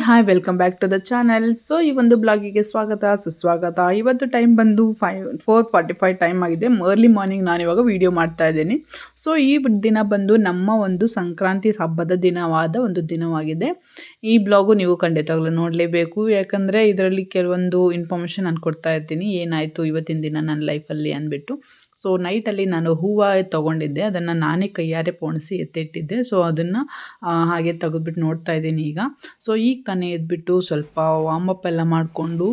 Hi welcome back to the channel. So ಈ ಒಂದು ಬ್ಲಾಗಿಗೆ ಸ್ವಾಗತ ಸುಸ್ವಾಗತ. ಇವತ್ತು ಟೈಮ್ ಬಂದು 4:45 ಟೈಮ್ ಆಗಿದೆ. ಅರ್ಲಿ ಮಾರ್ನಿಂಗ್ ನಾನು ಇವಾಗ ವಿಡಿಯೋ ಮಾಡ್ತಾ ಇದ್ದೀನಿ. ಸೊ ಈ ದಿನ ಬಂದು ನಮ್ಮ ಒಂದು ಸಂಕ್ರಾಂತಿ ಹಬ್ಬದ ದಿನವಾದ ಒಂದು ದಿನವಾಗಿದೆ. ಈ ಬ್ಲಾಗು ನೀವು ಖಂಡಿತವಾಗ್ಲೂ ನೋಡಲೇಬೇಕು, ಯಾಕಂದರೆ ಇದರಲ್ಲಿ ಕೆಲವೊಂದು ಇನ್ಫಾರ್ಮೇಷನ್ ನಾನು ಕೊಡ್ತಾ ಇರ್ತೀನಿ ಏನಾಯಿತು ಇವತ್ತಿನ ದಿನ ನನ್ನ ಲೈಫಲ್ಲಿ ಅಂದ್ಬಿಟ್ಟು. ಸೊ ನೈಟಲ್ಲಿ ನಾನು ಹೂವು ತೊಗೊಂಡಿದ್ದೆ, ಅದನ್ನು ನಾನೇ ಕೈಯಾರೆ ಪೋಣಿಸಿ ಎತ್ತಿಟ್ಟಿದ್ದೆ. ಸೊ ಅದನ್ನು ಹಾಗೆ ತೆಗೆದ್ಬಿಟ್ಟು ನೋಡ್ತಾ ಇದ್ದೀನಿ ಈಗ. ಸೊ ಈಗ ತಾನೇ ಎದ್ಬಿಟ್ಟು ಸ್ವಲ್ಪ ವಾರ್ಮಪ್ ಎಲ್ಲ ಮಾಡಿಕೊಂಡು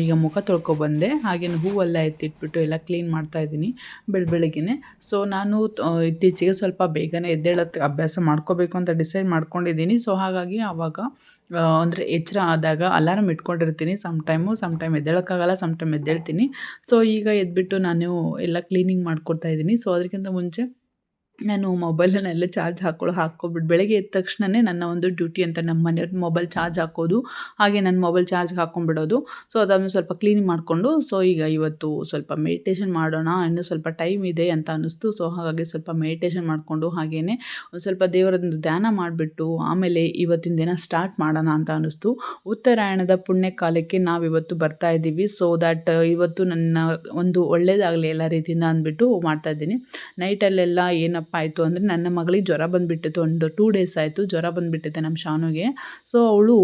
ಈಗ ಮುಖ ತೊಳ್ಕೊಬಂದೆ. ಹಾಗೇನು ಹೂವೆಲ್ಲ ಎತ್ತಿಟ್ಬಿಟ್ಟು ಎಲ್ಲ ಕ್ಲೀನ್ ಮಾಡ್ತಾ ಇದ್ದೀನಿ ಬೆಳಗ್ಗೆನೆ. ಸೊ ನಾನು ಇತ್ತೀಚೆಗೆ ಸ್ವಲ್ಪ ಬೇಗನೆ ಎದ್ದೇಳೋಕ್ಕೆ ಅಭ್ಯಾಸ ಮಾಡ್ಕೋಬೇಕು ಅಂತ ಡಿಸೈಡ್ ಮಾಡ್ಕೊಂಡಿದ್ದೀನಿ. ಸೊ ಹಾಗಾಗಿ ಆವಾಗ ಅಂದರೆ ಎಚ್ಚರ ಆದಾಗ ಅಲಾರಮ್ ಇಟ್ಕೊಂಡಿರ್ತೀನಿ. ಸಮ್ ಟೈಮ್ ಎದ್ದೇಳೋಕ್ಕಾಗಲ್ಲ, ಸಮ್ ಟೈಮ್ ಎದ್ದೇಳ್ತೀನಿ. ಸೊ ಈಗ ಎದ್ಬಿಟ್ಟು ನಾನು ಎಲ್ಲ ಕ್ಲೀನಿಂಗ್ ಮಾಡ್ಕೊಡ್ತಾ ಇದ್ದೀನಿ. ಸೊ ಅದಕ್ಕಿಂತ ಮುಂಚೆ ನಾನು ಮೊಬೈಲನ್ನೆಲ್ಲ ಚಾರ್ಜ್ ಹಾಕ್ಕೊಬಿಟ್ಟು ಬೆಳಗ್ಗೆ ಎದ್ದ ತಕ್ಷಣವೇ ನನ್ನ ಒಂದು ಡ್ಯೂಟಿ ಅಂತ ನಮ್ಮ ಮನೆಯವ್ರ ಮೊಬೈಲ್ ಚಾರ್ಜ್ ಹಾಕೋದು, ಹಾಗೆ ನನ್ನ ಮೊಬೈಲ್ ಚಾರ್ಜ್ಗೆ ಹಾಕ್ಕೊಂಡ್ಬಿಡೋದು. ಸೊ ಅದಾದ್ಮೇಲೆ ಸ್ವಲ್ಪ ಕ್ಲೀನಿಂಗ್ ಮಾಡಿಕೊಂಡು ಸೊ ಈಗ ಇವತ್ತು ಸ್ವಲ್ಪ ಮೆಡಿಟೇಷನ್ ಮಾಡೋಣ, ಇನ್ನೂ ಸ್ವಲ್ಪ ಟೈಮ್ ಇದೆ ಅಂತ ಅನ್ನಿಸ್ತು. ಸೊ ಹಾಗಾಗಿ ಸ್ವಲ್ಪ ಮೆಡಿಟೇಷನ್ ಮಾಡಿಕೊಂಡು ಹಾಗೆಯೇ ಒಂದು ಸ್ವಲ್ಪ ದೇವರದ್ದು ಧ್ಯಾನ ಮಾಡಿಬಿಟ್ಟು ಆಮೇಲೆ ಇವತ್ತಿನ ದಿನ ಸ್ಟಾರ್ಟ್ ಮಾಡೋಣ ಅಂತ ಅನ್ನಿಸ್ತು. ಉತ್ತರಾಯಣದ ಪುಣ್ಯ ಕಾಲಕ್ಕೆ ನಾವಿವತ್ತು ಬರ್ತಾ ಇದ್ದೀವಿ. ಸೊ ದ್ಯಾಟ್ ಇವತ್ತು ನನ್ನ ಒಂದು ಒಳ್ಳೆಯದಾಗಲಿ ಎಲ್ಲ ರೀತಿಯಿಂದ ಅಂದ್ಬಿಟ್ಟು ಮಾಡ್ತಾಯಿದ್ದೀನಿ. ನೈಟಲ್ಲೆಲ್ಲ ಏನಪ್ಪ ಆಯಿತು ಅಂದರೆ ನನ್ನ ಮಗಳಿಗೆ ಜ್ವರ ಬಂದುಬಿಟ್ಟಿತ್ತು. ಒಂದು 2 ಡೇಸ್ ಆಯಿತು ಜ್ವರ ಬಂದುಬಿಟ್ಟಿದೆ ನಮ್ಮ ಶಾನುಗೆ. ಸೊ ಅವಳು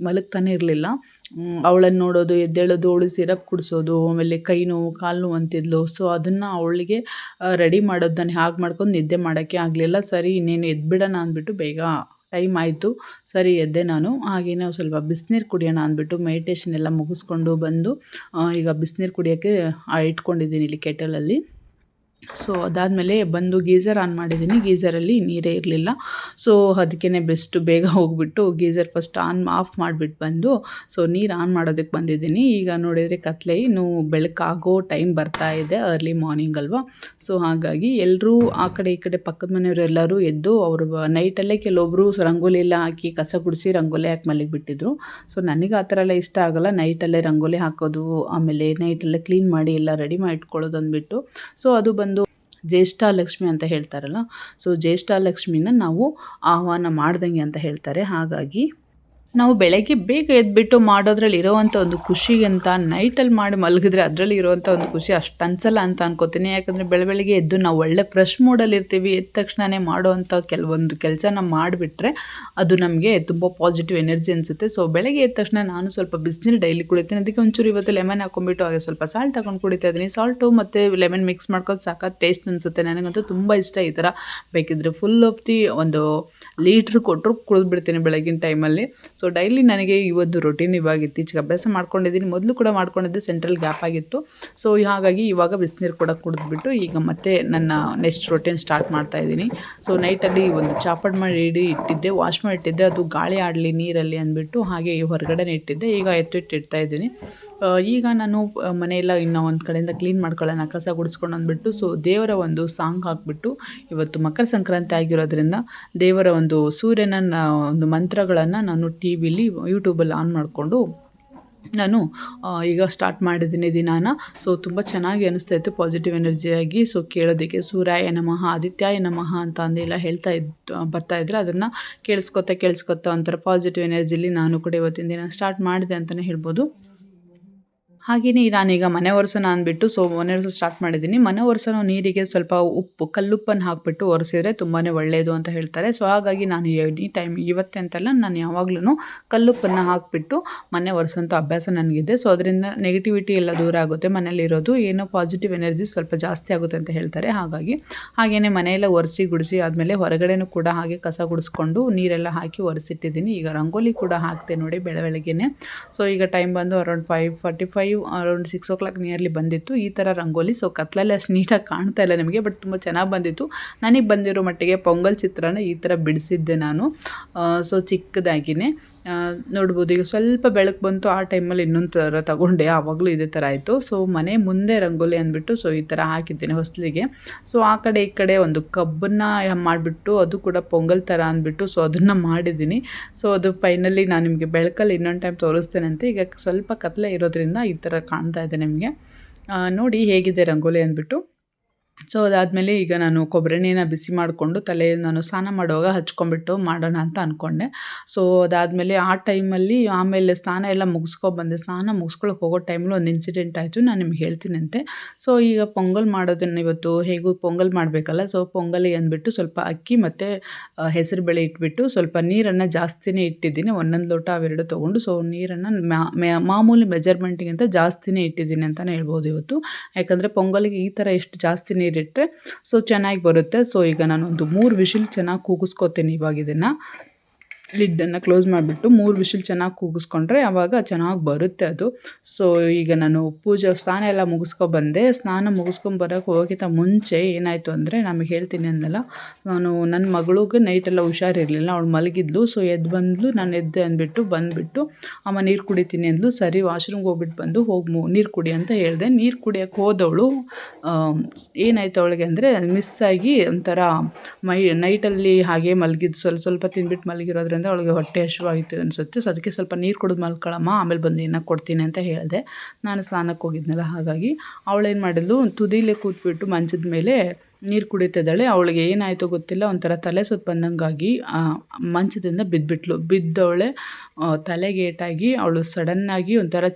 ಮಲಗ್ತಾನೆ ಇರಲಿಲ್ಲ. ಅವಳನ್ನು ನೋಡೋದು, ಎದ್ದೇಳೋದು, ಅವಳು ಸಿರಪ್ ಕುಡಿಸೋದು, ಆಮೇಲೆ ಕೈ ನೋವು ಕಾಲು ನೋವು ಅಂತಿದ್ಲು. ಸೊ ಅದನ್ನು ಅವಳಿಗೆ ರೆಡಿ ಮಾಡೋದು ನಾನು ಹಾಗೆ ಮಾಡ್ಕೊಂಡು ನಿದ್ದೆ ಮಾಡೋಕ್ಕೆ ಆಗಲಿಲ್ಲ. ಸರಿ ಇನ್ನೇನು ಎದ್ಬಿಡೋಣ ಅಂದ್ಬಿಟ್ಟು ಬೇಗ ಟೈಮ್ ಆಯಿತು. ಸರಿ ಎದ್ದೆ ನಾನು. ಹಾಗೆಯೇ ಸ್ವಲ್ಪ ಬಿಸಿನೀರು ಕುಡಿಯೋಣ ಅಂದ್ಬಿಟ್ಟು ಮೆಡಿಟೇಷನ್ ಎಲ್ಲ ಮುಗಿಸ್ಕೊಂಡು ಬಂದು ಈಗ ಬಿಸಿನೀರು ಕುಡಿಯೋಕ್ಕೆ ಇಟ್ಕೊಂಡಿದ್ದೀನಿ ಇಲ್ಲಿ ಕೆಟಲಲ್ಲಿ. ಸೊ ಅದಾದಮೇಲೆ ಬಂದು ಗೀಝರ್ ಆನ್ ಮಾಡಿದ್ದೀನಿ. ಗೀಝರಲ್ಲಿ ನೀರೇ ಇರಲಿಲ್ಲ. ಸೊ ಅದಕ್ಕೇ ಬೆಸ್ಟು ಬೇಗ ಹೋಗಿಬಿಟ್ಟು ಗೀಝರ್ ಫಸ್ಟ್ ಆಫ್ ಮಾಡಿಬಿಟ್ಟು ಬಂದು ಸೊ ನೀರು ಆನ್ ಮಾಡೋದಕ್ಕೆ ಬಂದಿದ್ದೀನಿ. ಈಗ ನೋಡಿದರೆ ಕತ್ಲೆ ಇನ್ನೂ ಬೆಳಕಾಗೋ ಟೈಮ್ ಬರ್ತಾ ಇದೆ, ಅರ್ಲಿ ಮಾರ್ನಿಂಗ್ ಅಲ್ವಾ. ಸೊ ಹಾಗಾಗಿ ಎಲ್ಲರೂ ಆ ಕಡೆ ಈ ಕಡೆ ಪಕ್ಕದ ಮನೆಯವರೆಲ್ಲರೂ ಎದ್ದು ಅವರು ನೈಟಲ್ಲೇ ಕೆಲವೊಬ್ಬರು ರಂಗೋಲಿ ಎಲ್ಲ ಹಾಕಿ ಕಸ ಗುಡಿಸಿ ರಂಗೋಲಿ ಹಾಕಿ ಮಲಗಿಬಿಟ್ಟಿದ್ರು. ಸೊ ನನಗೆ ಆ ಥರ ಎಲ್ಲ ಇಷ್ಟ ಆಗೋಲ್ಲ, ನೈಟಲ್ಲೇ ರಂಗೋಲಿ ಹಾಕೋದು ಆಮೇಲೆ ನೈಟಲ್ಲೇ ಕ್ಲೀನ್ ಮಾಡಿ ಎಲ್ಲ ರೆಡಿ ಮಾಡಿ ಇಟ್ಕೊಳ್ಳೋದು ಅಂದ್ಬಿಟ್ಟು. ಸೊ ಅದು ಬಂದು ಜ್ಯೇಷ್ಠಲಕ್ಷ್ಮಿ ಅಂತ ಹೇಳ್ತಾರಲ್ಲ, ಸೊ ಜ್ಯೇಷ್ಠಲಕ್ಷ್ಮಿನ ನಾವು ಆಹ್ವಾನ ಮಾಡ್ದಂಗೆ ಅಂತ ಹೇಳ್ತಾರೆ. ಹಾಗಾಗಿ ನಾವು ಬೆಳಗ್ಗೆ ಬೇಗ ಎದ್ಬಿಟ್ಟು ಮಾಡೋದ್ರಲ್ಲಿ ಇರೋವಂಥ ಒಂದು ಖುಷಿಗಿಂತ ನೈಟಲ್ಲಿ ಮಾಡಿ ಮಲಗಿದ್ರೆ ಅದರಲ್ಲಿ ಇರೋವಂಥ ಒಂದು ಖುಷಿ ಅಷ್ಟು ಅನಿಸಲ್ಲ ಅಂತ ಅನ್ಕೋತೀನಿ. ಯಾಕಂದರೆ ಬೆಳಗ್ಗೆ ಎದ್ದು ನಾವು ಒಳ್ಳೆ ಫ್ರೆಶ್ ಮೂಡಲ್ಲಿ ಇರ್ತೀವಿ. ಎದ್ದ ತಕ್ಷಣವೇ ಮಾಡೋವಂಥ ಕೆಲವೊಂದು ಕೆಲಸನ ಮಾಡಿಬಿಟ್ರೆ ಅದು ನಮಗೆ ತುಂಬ ಪಾಸಿಟಿವ್ ಎನರ್ಜಿ ಅನಿಸುತ್ತೆ. ಸೊ ಬೆಳಗ್ಗೆ ಎದ್ದ ತಕ್ಷಣ ನಾನು ಸ್ವಲ್ಪ ಬಿಸಿನೀರು ಡೈಲಿ ಕುಡಿತೀನಿ. ಅದಕ್ಕೆ ಒಂಚೂರು ಇವತ್ತು ಲೆಮನ್ ಹಾಕೊಂಡ್ಬಿಟ್ಟು ಹಾಗೆ ಸ್ವಲ್ಪ ಸಾಲ್ಟ್ ಹಾಕೊಂಡು ಕುಡಿತಾ ಇದ್ದೀನಿ. ಸಾಲ್ಟು ಮತ್ತು ಲೆಮನ್ ಮಿಕ್ಸ್ ಮಾಡ್ಕೊಂಡು ಸಾಕಾದ ಟೇಸ್ಟ್ ಅನಿಸುತ್ತೆ. ನನಗಂತೂ ತುಂಬ ಇಷ್ಟ ಈ ಥರ. ಬೇಕಿದ್ದರೆ ಫುಲ್ ಆಫ್ ಒಂದು ಲೀಟ್ರ್ ಕೊಟ್ಟರು ಕುಡಿದ್ಬಿಡ್ತೀನಿ ಬೆಳಗಿನ ಟೈಮಲ್ಲಿ. ಸೊ ಡೈಲಿ ನನಗೆ ಈ ಒಂದು ರೊಟೀನ್ ಇವಾಗ ಇತ್ತೀಚೆಗೆ ಅಭ್ಯಾಸ ಮಾಡ್ಕೊಂಡಿದ್ದೀನಿ. ಮೊದಲು ಕೂಡ ಮಾಡ್ಕೊಂಡಿದ್ದೆ, ಸೆಂಟ್ರಲ್ ಗ್ಯಾಪ್ ಆಗಿತ್ತು. ಸೊ ಹಾಗಾಗಿ ಇವಾಗ ಬಿಸಿನೀರು ಕೂಡ ಕುಡಿದ್ಬಿಟ್ಟು ಈಗ ಮತ್ತೆ ನನ್ನ ನೆಕ್ಸ್ಟ್ ರೊಟೀನ್ ಸ್ಟಾರ್ಟ್ ಮಾಡ್ತಾಯಿದ್ದೀನಿ. ಸೊ ನೈಟಲ್ಲಿ ಒಂದು ಚಾಪಡ್ ಮಾಡಿ ಇಟ್ಟಿದ್ದೆ, ವಾಶ್ ಮಾಡಿ ಇಟ್ಟಿದ್ದೆ, ಅದು ಗಾಳಿ ಆಡಲಿ ನೀರಲ್ಲಿ ಅಂದ್ಬಿಟ್ಟು ಹಾಗೆ ಹೊರಗಡೆನೇ ಇಟ್ಟಿದ್ದೆ. ಈಗ ಇಡ್ತಾ ಇದ್ದೀನಿ. ಈಗ ನಾನು ಮನೆಯೆಲ್ಲ ಇನ್ನೂ ಒಂದು ಕಡೆಯಿಂದ ಕ್ಲೀನ್ ಮಾಡ್ಕೊಳ್ಳೋಣ, ಕಸ ಗುಡಿಸ್ಕೊಂಡು ಅಂದ್ಬಿಟ್ಟು ಸೊ ದೇವರ ಒಂದು ಸಾಂಗ್ ಹಾಕ್ಬಿಟ್ಟು ಇವತ್ತು ಮಕರ ಸಂಕ್ರಾಂತಿ ಆಗಿರೋದ್ರಿಂದ ದೇವರ ಒಂದು ಸೂರ್ಯನ ಒಂದು ಮಂತ್ರಗಳನ್ನು ನಾನು ಟಿವಿಲಿ ಯೂಟ್ಯೂಬಲ್ಲಿ ಆನ್ ಮಾಡಿಕೊಂಡು ನಾನು ಈಗ ಸ್ಟಾರ್ಟ್ ಮಾಡಿದ್ದೀನಿ ದಿನಾನ. ಸೊ ತುಂಬ ಚೆನ್ನಾಗಿ ಅನಿಸ್ತಾಯಿತ್ತು, ಪಾಸಿಟಿವ್ ಎನರ್ಜಿಯಾಗಿ. ಸೊ ಕೇಳೋದಕ್ಕೆ ಸೂರ್ಯಾಯ ನಮಃ ಆದಿತ್ಯಾಯ ನಮಃ ಅಂತ ಅಂದೆಲ್ಲ ಬರ್ತಾಯಿದ್ರೆ ಅದನ್ನು ಕೇಳಿಸ್ಕೊತಾ ಒಂಥರ ಪಾಸಿಟಿವ್ ಎನರ್ಜಿಲಿ ನಾನು ಕೂಡ ಇವತ್ತಿನ ದಿನ ಸ್ಟಾರ್ಟ್ ಮಾಡಿದೆ ಅಂತಲೇ ಹೇಳ್ಬೋದು. ಹಾಗೆಯೇ ನಾನೀಗ ಮನೆ ಒರೆಸೋಣ ಅಂದ್ಬಿಟ್ಟು ಸೊ ಮನೆ ಒರೆಸೋ ಸ್ಟಾರ್ಟ್ ಮಾಡಿದ್ದೀನಿ. ಮನೆ ಒರೆಸೋ ನೀರಿಗೆ ಸ್ವಲ್ಪ ಕಲ್ಲುಪ್ಪನ್ನು ಹಾಕಿಬಿಟ್ಟು ಒರೆಸಿದ್ರೆ ತುಂಬಾ ಒಳ್ಳೆಯದು ಅಂತ ಹೇಳ್ತಾರೆ. ಸೊ ಹಾಗಾಗಿ ನಾನು ಎನಿ ಟೈಮ್ ಇವತ್ತೇ ಅಂತಲ್ಲ, ನಾನು ಯಾವಾಗ್ಲೂ ಕಲ್ಲುಪ್ಪನ್ನು ಹಾಕಿಬಿಟ್ಟು ಮನೆ ಒರೆಸೋಂಥ ಅಭ್ಯಾಸ ನನಗಿದೆ. ಸೊ ಅದರಿಂದ ನೆಗೆಟಿವಿಟಿ ಎಲ್ಲ ದೂರ ಆಗುತ್ತೆ, ಮನೇಲಿರೋದು ಏನೋ ಪಾಸಿಟಿವ್ ಎನರ್ಜಿ ಸ್ವಲ್ಪ ಜಾಸ್ತಿ ಆಗುತ್ತೆ ಅಂತ ಹೇಳ್ತಾರೆ. ಹಾಗೆಯೇ ಮನೆಯೆಲ್ಲ ಒರೆಸಿ ಗುಡಿಸಿ ಆದಮೇಲೆ ಹೊರಗಡೆನೂ ಕೂಡ ಹಾಗೆ ಕಸ ಗುಡಿಸ್ಕೊಂಡು ನೀರೆಲ್ಲ ಹಾಕಿ ಒರೆಸಿಟ್ಟಿದ್ದೀನಿ. ಈಗ ರಂಗೋಲಿ ಕೂಡ ಹಾಕ್ತೆ ನೋಡಿ ಬೆಳಗ್ಗೆನೆ. ಸೊ ಈಗ ಟೈಮ್ ಬಂದು ಅರೌಂಡ್ 5:45 ಅರೌಂಡ್ 6 o'clock ನಿಯರ್ಲಿ ಬಂದಿತ್ತು ಈ ಥರ ರಂಗೋಲಿ. ಸೊ ಕತ್ಲಲ್ಲಿ ಅಷ್ಟು ನೀಟಾಗಿ ಕಾಣ್ತಾ ಇಲ್ಲ ನಿಮಗೆ, ಬಟ್ ತುಂಬ ಚೆನ್ನಾಗಿ ಬಂದಿತ್ತು. ನನಗೆ ಬಂದಿರೋ ಮಟ್ಟಿಗೆ ಪೊಂಗಲ್ ಚಿತ್ರನ ಈ ಥರ ಬಿಡಿಸಿದ್ದೆ ನಾನು. ಸೊ ಚಿಕ್ಕದಾಗಿಯೇ ನೋಡ್ಬೋದು. ಈಗ ಸ್ವಲ್ಪ ಬೆಳಕು ಬಂತು, ಆ ಟೈಮಲ್ಲಿ ಇನ್ನೊಂದು ಥರ ತಗೊಂಡೆ, ಆವಾಗಲೂ ಇದೇ ಥರ ಆಯಿತು. ಸೊ ಮನೆ ಮುಂದೆ ರಂಗೋಲಿ ಅಂದ್ಬಿಟ್ಟು ಸೊ ಈ ಥರ ಹಾಕಿದ್ದೇನೆ ಹೊಸಲಿಗೆ. ಸೊ ಆ ಕಡೆ ಈ ಕಡೆ ಒಂದು ಕಬ್ಬನ್ನು ಮಾಡಿಬಿಟ್ಟು ಅದು ಕೂಡ ಪೊಂಗಲ್ ಥರ ಅಂದ್ಬಿಟ್ಟು ಸೊ ಅದನ್ನು ಮಾಡಿದ್ದೀನಿ. ಸೊ ಅದು ಫೈನಲಿ ನಾನು ನಿಮಗೆ ಬೆಳಕಲ್ಲಿ ಇನ್ನೊಂದು ಟೈಮ್ ತೋರಿಸ್ತೇನಂತೆ. ಈಗ ಸ್ವಲ್ಪ ಕತ್ಲೆ ಇರೋದ್ರಿಂದ ಈ ಥರ ಕಾಣ್ತಾ ಇದೆ ನಿಮಗೆ. ನೋಡಿ ಹೇಗಿದೆ ರಂಗೋಲಿ ಅಂದ್ಬಿಟ್ಟು. ಸೊ ಅದಾದಮೇಲೆ ಈಗ ನಾನು ಕೊಬ್ಬರಿ ಎಣ್ಣೆನ ಬಿಸಿ ಮಾಡಿಕೊಂಡು ತಲೆ ನಾನು ಸ್ನಾನ ಮಾಡುವಾಗ ಹಚ್ಕೊಂಡ್ಬಿಟ್ಟು ಮಾಡೋಣ ಅಂತ ಅಂದ್ಕೊಂಡೆ. ಸೊ ಅದಾದಮೇಲೆ ಆ ಟೈಮಲ್ಲಿ ಆಮೇಲೆ ಸ್ನಾನ ಎಲ್ಲ ಮುಗಿಸ್ಕೊಬಂದೆ. ಸ್ನಾನ ಮುಗಿಸ್ಕೊಳಕ್ಕೆ ಹೋಗೋ ಟೈಮಲ್ಲಿ ಒಂದು ಇನ್ಸಿಡೆಂಟ್ ಆಯಿತು, ನಾನು ನಿಮ್ಗೆ ಹೇಳ್ತೀನಂತೆ. ಸೊ ಈಗ ಪೊಂಗಲ್ ಮಾಡೋದನ್ನು ಇವತ್ತು ಹೇಗೂ ಪೊಂಗಲ್ ಮಾಡಬೇಕಲ್ಲ, ಸೊ ಪೊಂಗಲಿಗೆ ಅಂದ್ಬಿಟ್ಟು ಸ್ವಲ್ಪ ಅಕ್ಕಿ ಮತ್ತು ಹೆಸರುಬೇಳೆ ಇಟ್ಬಿಟ್ಟು ಸ್ವಲ್ಪ ನೀರನ್ನು ಜಾಸ್ತಿನೇ ಇಟ್ಟಿದ್ದೀನಿ. ಒಂದೊಂದು ಲೋಟ ಅವೆರಡು ತೊಗೊಂಡು, ಸೊ ನೀರನ್ನು ಮಾಮೂಲಿ ಮೆಜರ್ಮೆಂಟಿಗಿಂತ ಜಾಸ್ತಿನೇ ಇಟ್ಟಿದ್ದೀನಿ ಅಂತಲೇ ಹೇಳ್ಬೋದು ಇವತ್ತು. ಯಾಕಂದರೆ ಪೊಂಗಲಿಗೆ ಈ ಥರ ಎಷ್ಟು ಜಾಸ್ತಿ ನೀರಿಟ್ಟರೆ ಸೊ ಚೆನ್ನಾಗಿ ಬರುತ್ತೆ. ಸೊ ಈಗ ನಾನೊಂದು 3 ವಿಷಿಲ್ ಚೆನ್ನಾಗಿ ಕೂಗಿಸ್ಕೊತೀನಿ. ಇವಾಗ ಇದನ್ನು ಲಿಡ್ಡನ್ನು ಕ್ಲೋಸ್ ಮಾಡಿಬಿಟ್ಟು 3 ವಿಷಿಲ್ ಚೆನ್ನಾಗಿ ಕೂಗಿಸ್ಕೊಂಡ್ರೆ ಆವಾಗ ಚೆನ್ನಾಗಿ ಬರುತ್ತೆ ಅದು. ಸೊ ಈಗ ನಾನು ಸ್ನಾನ ಎಲ್ಲ ಮುಗಿಸ್ಕೊಬಂದೆ. ಸ್ನಾನ ಮುಗಿಸ್ಕೊಂಬರೋಕೆ ಹೋಗೋಕ್ಕಿಂತ ಮುಂಚೆ ಏನಾಯಿತು ಅಂದರೆ, ನಮಗೆ ಹೇಳ್ತೀನಿ ಅಂದಲ್ಲ, ನಾನು ನನ್ನ ಮಗಳಿಗೆ ನೈಟೆಲ್ಲ ಹುಷಾರಿರಲಿಲ್ಲ, ಅವಳು ಮಲಗಿದ್ಲು. ಸೊ ಎದ್ದು ಬಂದ್ಲು, ನಾನು ಎದ್ದೆ ಅಂದ್ಬಿಟ್ಟು ಬಂದುಬಿಟ್ಟು ಅಮ್ಮ ನೀರು ಕುಡಿತೀನಿ ಅಂದ್ಲು. ಸರಿ ವಾಶ್ರೂಮ್ಗೆ ಹೋಗ್ಬಿಟ್ಟು ಬಂದು ನೀರು ಕುಡಿ ಅಂತ ಹೇಳಿದೆ. ನೀರು ಕುಡಿಯೋಕ್ಕೆ ಹೋದವಳು ಏನಾಯಿತು ಅವಳಿಗೆ ಅಂದರೆ ಮಿಸ್ಸಾಗಿ ಒಂಥರ ನೈಟಲ್ಲಿ ಹಾಗೆ ಮಲಗಿದ್ದು ಸ್ವಲ್ಪ ತಿಂದ್ಬಿಟ್ಟು ಮಲಗಿರೋದ್ರಿಂದ ಅವಳಿಗೆ ಹೊಟ್ಟೆ ಹಸಿವಾಯಿತು ಅನಿಸುತ್ತೆ. ಸೊ ಅದಕ್ಕೆ ಸ್ವಲ್ಪ ನೀರು ಕುಡಿದು ಮಲ್ಕೊಳ್ಳಮ್ಮ, ಆಮೇಲೆ ಬಂದು ಏನೋ ಕೊಡ್ತೀನಿ ಅಂತ ಹೇಳಿದೆ. ನಾನು ಸ್ನಾನಕ್ಕೆ ಹೋಗಿದ್ನಲ್ಲ, ಹಾಗಾಗಿ ಅವಳೇನು ಮಾಡಿದ್ಲು, ತುದಿಲೇ ಕೂತ್ಬಿಟ್ಟು ಮಂಚದ ಮೇಲೆ ನೀರು ಕುಡಿತಿದ್ದಾಳೆ. ಅವಳಿಗೆ ಏನಾಯಿತು ಗೊತ್ತಿಲ್ಲ, ಒಂಥರ ತಲೆ ಸುತ್ತು ಬಂದಂಗಾಗಿ ಮಂಚದಿಂದ ಬಿದ್ದವಳೆ. ತಲೆಗೆ ಏಟಾಗಿ ಅವಳು ಸಡನ್ನಾಗಿ ಒಂಥರ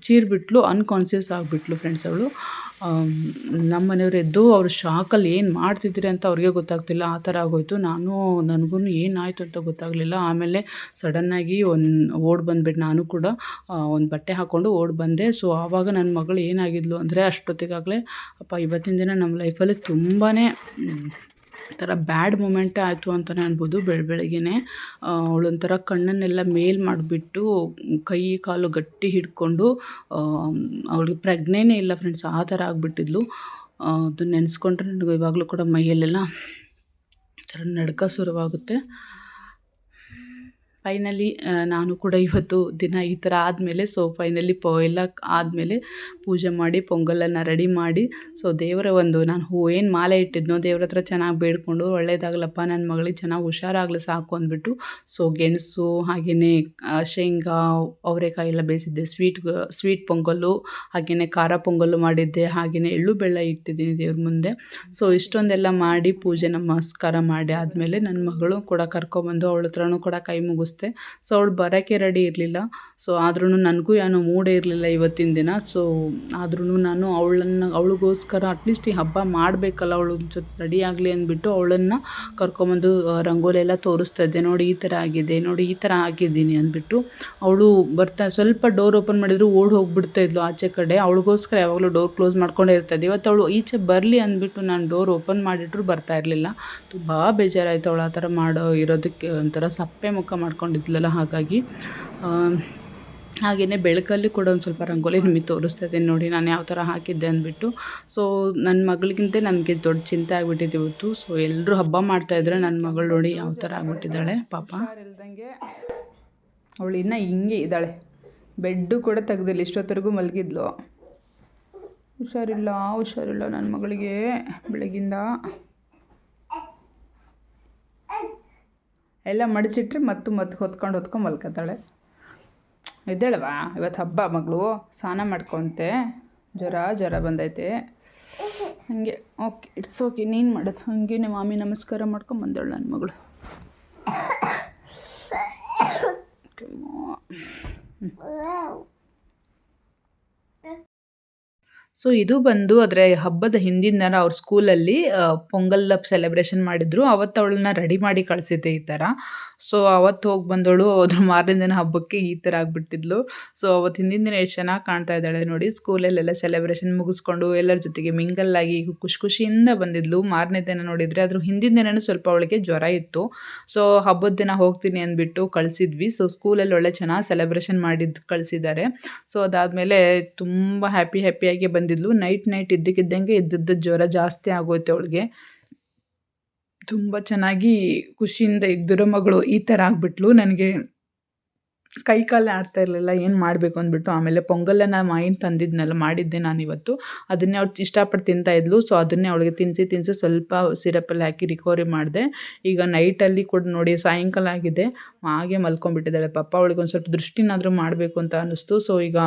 ಚೀರಿಬಿಟ್ಲು, ಅನ್ಕಾನ್ಷಿಯಸ್ ಆಗಿಬಿಟ್ಲು ಫ್ರೆಂಡ್ಸ್ ಅವಳು. ನಮ್ಮ ಮನೆಯವ್ರು ಎದ್ದು ಅವ್ರು ಶಾಕಲ್ಲಿ ಏನು ಮಾಡ್ತಿದ್ದೀರಿ ಅಂತ ಅವ್ರಿಗೆ ಗೊತ್ತಾಗ್ತಿಲ್ಲ, ಆ ಥರ ಆಗೋಯಿತು. ನನಗೂ ಏನಾಯಿತು ಅಂತ ಗೊತ್ತಾಗಲಿಲ್ಲ. ಆಮೇಲೆ ಸಡನ್ನಾಗಿ ಓಡಿ ಬಂದುಬಿಟ್ಟು ನಾನು ಕೂಡ ಒಂದು ಬಟ್ಟೆ ಹಾಕ್ಕೊಂಡು ಓಡಿ ಬಂದೆ. ಸೊ ಆವಾಗ ನನ್ನ ಮಗಳು ಏನಾಗಿದ್ಲು ಅಂದರೆ, ಅಷ್ಟೊತ್ತಿಗಾಗಲೇ ಇವತ್ತಿನ ದಿನ ನಮ್ಮ ಲೈಫಲ್ಲಿ ತುಂಬಾ ಥರ ಬ್ಯಾಡ್ ಮೂಮೆಂಟೇ ಆಯಿತು ಅಂತಲೇ ಅನ್ಬೋದು. ಬೆಳಗ್ಗೆನೇ ಅವಳೊಂಥರ ಕಣ್ಣನ್ನೆಲ್ಲ ಮೇಲ್ ಮಾಡಿಬಿಟ್ಟು ಕೈ ಕಾಲು ಗಟ್ಟಿ ಹಿಡ್ಕೊಂಡು, ಅವಳಿಗೆ ಪ್ರಜ್ಞೆನೇ ಇಲ್ಲ ಫ್ರೆಂಡ್ಸ್, ಆ ಥರ ಆಗಿಬಿಟ್ಟಿದ್ಲು. ಅದು ನೆನೆಸ್ಕೊಂಡ್ರೆ ನನಗೆ ಇವಾಗಲೂ ಕೂಡ ಮೈಯಲ್ಲೆಲ್ಲ ಥರ ನಡುಕ ಶುರುವಾಗುತ್ತೆ. ಫೈನಲಿ ನಾನು ಕೂಡ ಇವತ್ತು ದಿನ ಈ ಥರ ಆದಮೇಲೆ, ಸೊ ಫೈನಲಿ ಎಲ್ಲ ಆದಮೇಲೆ ಪೂಜೆ ಮಾಡಿ ಪೊಂಗಲನ್ನು ರೆಡಿ ಮಾಡಿ, ಸೊ ದೇವರ ನಾನು ಏನು ಮಾಲೆ ಇಟ್ಟಿದ್ನೋ ದೇವ್ರ ಹತ್ರ ಚೆನ್ನಾಗಿ ಬೇಡಿಕೊಂಡು, ಒಳ್ಳೇದಾಗಲಪ್ಪ ನನ್ನ ಮಗಳಿಗೆ ಚೆನ್ನಾಗಿ ಹುಷಾರಾಗಲಿ ಸಾಕು ಅಂದ್ಬಿಟ್ಟು, ಸೊ ಗೆಣಸು ಹಾಗೆಯೇ ಶೇಂಗಾ ಅವರೆಕಾಯಿ ಎಲ್ಲ ಬೇಯಿಸಿದ್ದೆ, ಸ್ವೀಟ್ ಪೊಂಗಲ್ಲು ಹಾಗೆಯೇ ಖಾರ ಪೊಂಗಲ್ಲು ಮಾಡಿದ್ದೆ, ಹಾಗೆಯೇ ಎಳ್ಳು ಬೆಲ್ಲ ಇಟ್ಟಿದ್ದೀನಿ ದೇವ್ರ ಮುಂದೆ. ಸೊ ಇಷ್ಟೊಂದೆಲ್ಲ ಮಾಡಿ ಪೂಜೆ ನಮಸ್ಕಾರ ಮಾಡಿ ಆದಮೇಲೆ ನನ್ನ ಮಗಳು ಕೂಡ ಕರ್ಕೊಬಂದು ಅವಳ ಹತ್ರನೂ ಕೂಡ ಕೈ ಮುಗಿಸ್ದೆ. ಸೊ ಅವಳು ಬರೋಕ್ಕೆ ರೆಡಿ ಇರಲಿಲ್ಲ. ಸೊ ಆದ್ರೂ ನನಗೂ ಏನೋ ಮೂಡೇ ಇರಲಿಲ್ಲ ಇವತ್ತಿನ ದಿನ. ಸೊ ಆದ್ರೂ ನಾನು ಅವಳಿಗೋಸ್ಕರ ಅಟ್ಲೀಸ್ಟ್ ಈ ಹಬ್ಬ ಮಾಡಬೇಕಲ್ಲ, ಅವಳು ಜೊತೆ ರೆಡಿ ಆಗಲಿ ಅಂದ್ಬಿಟ್ಟು ಅವಳನ್ನು ಕರ್ಕೊಂಬಂದು ರಂಗೋಲಿ ಎಲ್ಲ ತೋರಿಸ್ತಾ ಇದ್ದೆ. ನೋಡಿ ಈ ಥರ ಆಗಿದೆ, ನೋಡಿ ಈ ಥರ ಆಗಿದ್ದೀನಿ ಅಂದ್ಬಿಟ್ಟು. ಅವಳು ಸ್ವಲ್ಪ ಡೋರ್ ಓಪನ್ ಮಾಡಿದ್ರು ಓಡಿ ಹೋಗ್ಬಿಡ್ತಾ ಇದ್ಲು ಆಚೆ ಕಡೆ. ಅವಳಿಗೋಸ್ಕರ ಯಾವಾಗಲೂ ಡೋರ್ ಕ್ಲೋಸ್ ಮಾಡ್ಕೊಂಡೇ ಇರ್ತಾಯಿದ್ದೆ. ಇವತ್ತು ಅವಳು ಈಚೆ ಬರಲಿ ಅಂದ್ಬಿಟ್ಟು ನಾನು ಡೋರ್ ಓಪನ್ ಮಾಡಿಟ್ರು ಬರ್ತಾ ಇರಲಿಲ್ಲ. ತುಂಬ ಬೇಜಾರಾಯಿತು ಅವಳು ಆ ಥರ ಇರೋದಕ್ಕೆ, ಒಂಥರ ಸಪ್ಪೆ ಮುಖ ಮಾಡ್ಕೊಂಡಿದ್ಲಲ್ಲ, ಹಾಗಾಗಿ. ಹಾಗೆಯೇ ಬೆಳಕಲ್ಲಿ ಕೂಡ ಒಂದು ಸ್ವಲ್ಪ ರಂಗೋಲಿ ನಿಮಗೆ ತೋರಿಸ್ತಾ ಇದ್ದೀನಿ ನೋಡಿ ನಾನು ಯಾವ ಥರ ಹಾಕಿದ್ದೆ ಅಂದ್ಬಿಟ್ಟು. ಸೊ ನನ್ನ ಮಗಳಿಗಿಂತ ನನಗೆ ದೊಡ್ಡ ಚಿಂತೆ ಆಗಿಬಿಟ್ಟಿದೆ ಇವತ್ತು. ಸೊ ಎಲ್ಲರೂ ಹಬ್ಬ ಮಾಡ್ತಾಯಿದ್ರೆ ನನ್ನ ಮಗಳು ನೋಡಿ ಯಾವ ಥರ ಆಗ್ಬಿಟ್ಟಿದ್ದಾಳೆ ಪಾಪ. ಅವಳು ಇನ್ನೂ ಹಿಂಗೆ ಇದ್ದಾಳೆ, ಬೆಡ್ಡು ಕೂಡ ತೆಗ್ದಿಲ್ಲ, ಇಷ್ಟೊತ್ತರೆಗೂ ಮಲಗಿದ್ಲು. ಹುಷಾರಿಲ್ಲ ನನ್ನ ಮಗಳಿಗೆ ಬೆಳಗಿಂದ. ಎಲ್ಲ ಮಡಚಿಟ್ರೆ ಮತ್ತೆ ಹೊತ್ಕೊಂಡು ಮಲ್ಕೊತಾಳೆ. ಇದ್ದಾಳವಾ ಇವತ್ತು ಹಬ್ಬ ಮಗಳು, ಸ್ನಾನ ಮಾಡ್ಕೊತೆ, ಜ್ವರ ಬಂದೈತೆ ಹಾಗೆ. ಓಕೆ, ಇಟ್ಸ್ ಓಕೆ, ನೀನು ಮಾಡೋದು ಹಾಗೆ. ಮಾಮಿ ನಮಸ್ಕಾರ ಮಾಡ್ಕೊಂಬಂದಳು ನನ್ನ ಮಗಳು. ಸೊ ಇದು ಬಂದು ಆದರೆ ಹಬ್ಬದ ಹಿಂದಿನ ದಿನ ಅವ್ರ ಸ್ಕೂಲಲ್ಲಿ ಪೊಂಗಲ್ ಸೆಲೆಬ್ರೇಷನ್ ಮಾಡಿದ್ರು. ಅವತ್ತು ಅವಳನ್ನ ರೆಡಿ ಮಾಡಿ ಕಳಿಸಿದ್ದೆ ಈ ಥರ. ಸೊ ಅವತ್ತು ಹೋಗಿ ಬಂದವಳು ಅದ್ರ ಮಾರನೇ ದಿನ ಹಬ್ಬಕ್ಕೆ ಈ ಥರ ಆಗಿಬಿಟ್ಟಿದ್ಲು. ಸೊ ಅವತ್ತು ಹಿಂದಿನ ದಿನ ಎಷ್ಟು ಚೆನ್ನಾಗಿ ಕಾಣ್ತಾ ಇದ್ದಾಳೆ ನೋಡಿ. ಸ್ಕೂಲಲ್ಲೆಲ್ಲ ಸೆಲೆಬ್ರೇಷನ್ ಮುಗಿಸ್ಕೊಂಡು ಎಲ್ಲರ ಜೊತೆಗೆ ಮಿಂಗಲ್ಲಾಗಿ ಖುಷಿಯಿಂದ ಬಂದಿದ್ಲು. ಮಾರನೇ ದಿನ ನೋಡಿದರೆ ಅದ್ರ ಹಿಂದಿನ ದಿನವೂ ಸ್ವಲ್ಪ ಅವಳಿಗೆ ಜ್ವರ ಇತ್ತು. ಸೊ ಹಬ್ಬದ ದಿನ ಹೋಗ್ತೀನಿ ಅಂದ್ಬಿಟ್ಟು ಕಳಿಸಿದ್ವಿ. ಸೊ ಸ್ಕೂಲಲ್ಲಿ ಒಳ್ಳೆ ಚೆನ್ನಾಗಿ ಸೆಲೆಬ್ರೇಷನ್ ಮಾಡಿದ್ದು ಕಳಿಸಿದ್ದಾರೆ. ಸೊ ಅದಾದಮೇಲೆ ತುಂಬ ಹ್ಯಾಪಿಯಾಗಿ ಬಂದಿದ್ಲು. ನೈಟ್ ಇದ್ದಕ್ಕಿದ್ದಂಗೆ ಇದ್ದದ್ದು ಜ್ವರ ಜಾಸ್ತಿ ಆಗೋಯ್ತು ಅವಳಿಗೆ. ತುಂಬ ಚೆನ್ನಾಗಿ ಖುಷಿಯಿಂದ ಇದ್ದಿರೋ ಮಗಳು ಈ ಥರ ಆಗಿಬಿಟ್ಲು. ನನಗೆ ಕೈ ಕಾಲೇ ಆಡ್ತಾ ಇರಲಿಲ್ಲ, ಏನು ಮಾಡಬೇಕು ಅಂದ್ಬಿಟ್ಟು. ಆಮೇಲೆ ಪೊಂಗಲನ್ನು ಮಾಯಿನ ತಂದಿದ್ನಲ್ಲ, ಮಾಡಿದ್ದೆ ನಾನಿವತ್ತು. ಅದನ್ನೇ ಅವ್ಳು ಇಷ್ಟಪಟ್ಟು ತಿಂತಾಯಿದ್ಲು. ಸೊ ಅದನ್ನೇ ಅವಳಿಗೆ ತಿನ್ನಿಸಿ ಸ್ವಲ್ಪ ಸಿರಪಲ್ಲಿ ಹಾಕಿ ರಿಕವರಿ ಮಾಡಿದೆ. ಈಗ ನೈಟಲ್ಲಿ ಕೂಡ ನೋಡಿ ಸಾಯಂಕಾಲ ಆಗಿದೆ, ಹಾಗೆ ಮಲ್ಕೊಂಡ್ಬಿಟ್ಟಿದ್ದಾಳೆ ಪಾಪ. ಅವಳಿಗೆ ಒಂದು ಸ್ವಲ್ಪ ದೃಷ್ಟಿನಾದರೂ ಮಾಡಬೇಕು ಅಂತ ಅನ್ನಿಸ್ತು. ಸೊ ಈಗ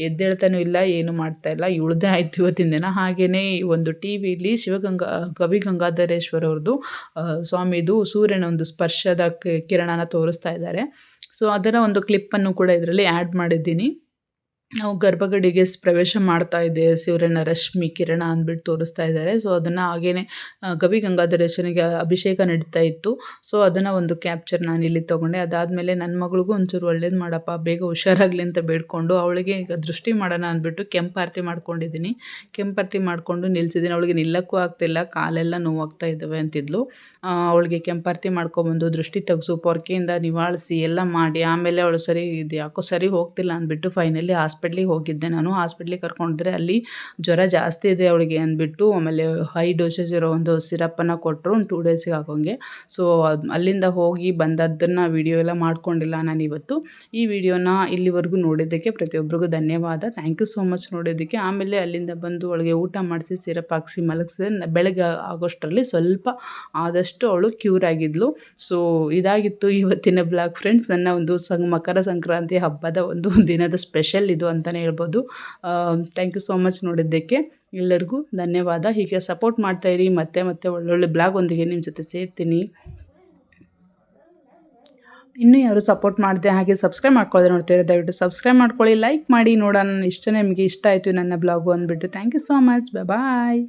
ಎದ್ದೇಳ್ತಾನೂ ಇಲ್ಲ, ಏನು ಮಾಡ್ತಾಯಿಲ್ಲ. ಇವಳದೇ ಆಯಿತು ಇವತ್ತಿನ ದಿನ. ಹಾಗೆಯೇ ಈ ಒಂದು ಟಿ ವಿಲಿ ಕವಿ ಗಂಗಾಧರೇಶ್ವರ ಅವ್ರದ್ದು ಸ್ವಾಮಿದು ಸೂರ್ಯನ ಒಂದು ಸ್ಪರ್ಶದ ಕಿರಣನ ತೋರಿಸ್ತಾ ಇದ್ದಾರೆ. ಸೊ ಅದರ ಒಂದು ಕ್ಲಿಪ್ಪನ್ನು ಕೂಡ ಇದರಲ್ಲಿ ಆ್ಯಡ್ ಮಾಡಿದ್ದೀನಿ. ನಾವು ಗರ್ಭಗುಡಿಗೆ ಪ್ರವೇಶ ಮಾಡ್ತಾ ಇದೆ ಸೂರ್ಯನ ರಶ್ಮಿ ಕಿರಣ ಅಂದ್ಬಿಟ್ಟು ತೋರಿಸ್ತಾ ಇದ್ದಾರೆ. ಸೊ ಅದನ್ನು ಹಾಗೇನೆ ಗವಿ ಗಂಗಾಧರೇಶ್ವರನಿಗೆ ಅಭಿಷೇಕ ನಡೀತಾ ಇತ್ತು. ಸೊ ಅದನ್ನು ಒಂದು ಕ್ಯಾಪ್ಚರ್ ನಾನು ಇಲ್ಲಿ ತೊಗೊಂಡೆ. ಅದಾದಮೇಲೆ ನನ್ನ ಮಗಳಿಗೂ ಒಂಚೂರು ಒಳ್ಳೇದು ಮಾಡಪ್ಪ, ಬೇಗ ಹುಷಾರಾಗಲಿ ಅಂತ ಬೇಡ್ಕೊಂಡು ಅವಳಿಗೆ ಈಗ ದೃಷ್ಟಿ ಮಾಡೋಣ ಅಂದ್ಬಿಟ್ಟು ಕೆಂಪಾರತಿ ಮಾಡ್ಕೊಂಡಿದ್ದೀನಿ. ಕೆಂಪಾರತಿ ಮಾಡಿಕೊಂಡು ನಿಲ್ಸಿದ್ದೀನಿ. ಅವಳಿಗೆ ನಿಲ್ಲಕ್ಕೂ ಆಗ್ತಿಲ್ಲ, ಕಾಲೆಲ್ಲ ನೋವಾಗ್ತಾ ಇದ್ದಾವೆ ಅಂತಿದ್ಲು. ಅವಳಿಗೆ ಕೆಂಪಾರತಿ ಮಾಡ್ಕೊಬಂದು ದೃಷ್ಟಿ ತೆಗೆಸು, ಪೊರ್ಕೆಯಿಂದ ನಿವಾಳಿಸಿ ಎಲ್ಲ ಮಾಡಿ, ಆಮೇಲೆ ಅವಳು ಸರಿ ಇದು ಯಾಕೋ ಸರಿ ಹೋಗ್ತಿಲ್ಲ ಅಂದ್ಬಿಟ್ಟು ಫೈನಲಿ ಹಾಸ್ಪಿಟ್ಲಿಗೆ ಹೋಗಿದ್ದೆ ನಾನು. ಹಾಸ್ಪಿಟ್ಲಿಗೆ ಕರ್ಕೊಂಡ್ರೆ ಅಲ್ಲಿ ಜ್ವರ ಜಾಸ್ತಿ ಇದೆ ಅವಳಿಗೆ ಅಂದ್ಬಿಟ್ಟು ಆಮೇಲೆ ಹೈ ಡೋಸೇಜ್ ಇರೋ ಒಂದು ಸಿರಪ್ಪನ್ನು ಕೊಟ್ಟರು ಒಂದು 2 ಡೇಸಿಗೆ ಹಾಕೋಂಗೆ. ಸೊ ಅಲ್ಲಿಂದ ಹೋಗಿ ಬಂದದ್ದನ್ನು ವಿಡಿಯೋ ಎಲ್ಲ ಮಾಡ್ಕೊಂಡಿಲ್ಲ ನಾನಿವತ್ತು. ಈ ವಿಡಿಯೋನ ಇಲ್ಲಿವರೆಗೂ ನೋಡಿದ್ದಕ್ಕೆ ಪ್ರತಿಯೊಬ್ಬರಿಗೂ ಧನ್ಯವಾದ. ಥ್ಯಾಂಕ್ ಯು ಸೋ ಮಚ್ ನೋಡೋದಕ್ಕೆ. ಆಮೇಲೆ ಅಲ್ಲಿಂದ ಬಂದು ಅವಳಿಗೆ ಊಟ ಮಾಡಿಸಿ ಸಿರಪ್ ಹಾಕಿಸಿ ಮಲಗಿಸಿದೆ. ಬೆಳಗ್ಗೆ ಆಗೋಷ್ಟರಲ್ಲಿ ಸ್ವಲ್ಪ ಆದಷ್ಟು ಅವಳು ಕ್ಯೂರ್ ಆಗಿದ್ಲು. ಸೊ ಇದಾಗಿತ್ತು ಇವತ್ತಿನ ಬ್ಲಾಗ್ ಫ್ರೆಂಡ್ಸ್. ನನ್ನ ಒಂದು ಮಕರ ಸಂಕ್ರಾಂತಿ ಹಬ್ಬದ ಒಂದು ದಿನದ ಸ್ಪೆಷಲ್ ಇದು ಅಂತಲೇ ಹೇಳ್ಬೋದು. ಥ್ಯಾಂಕ್ ಯು ಸೋ ಮಚ್ ನೋಡಿದ್ದಕ್ಕೆ. ಎಲ್ಲರಿಗೂ ಧನ್ಯವಾದ. ಹೀಗೆ ಸಪೋರ್ಟ್ ಮಾಡ್ತಾಯಿರಿ. ಮತ್ತೆ ಒಳ್ಳೊಳ್ಳೆ ಬ್ಲಾಗ್ ಒಂದಿಗೆ ನಿಮ್ಮ ಜೊತೆ ಸೇರ್ತೀನಿ. ಇನ್ನೂ ಯಾರು ಸಪೋರ್ಟ್ ಮಾಡಿದೆ ಹಾಗೆ ಸಬ್ಸ್ಕ್ರೈಬ್ ಮಾಡ್ಕೊಳ್ಳದೆ ನೋಡ್ತೀರಾ, ದಯವಿಟ್ಟು ಸಬ್ಸ್ಕ್ರೈಬ್ ಮಾಡ್ಕೊಳ್ಳಿ, ಲೈಕ್ ಮಾಡಿ. ನೋಡೋಣ ಇಷ್ಟ ನಿಮಗೆ ಇಷ್ಟ ಆಯಿತು ನನ್ನ ಬ್ಲಾಗು ಅಂದ್ಬಿಟ್ಟು. Thank you so much. Bye.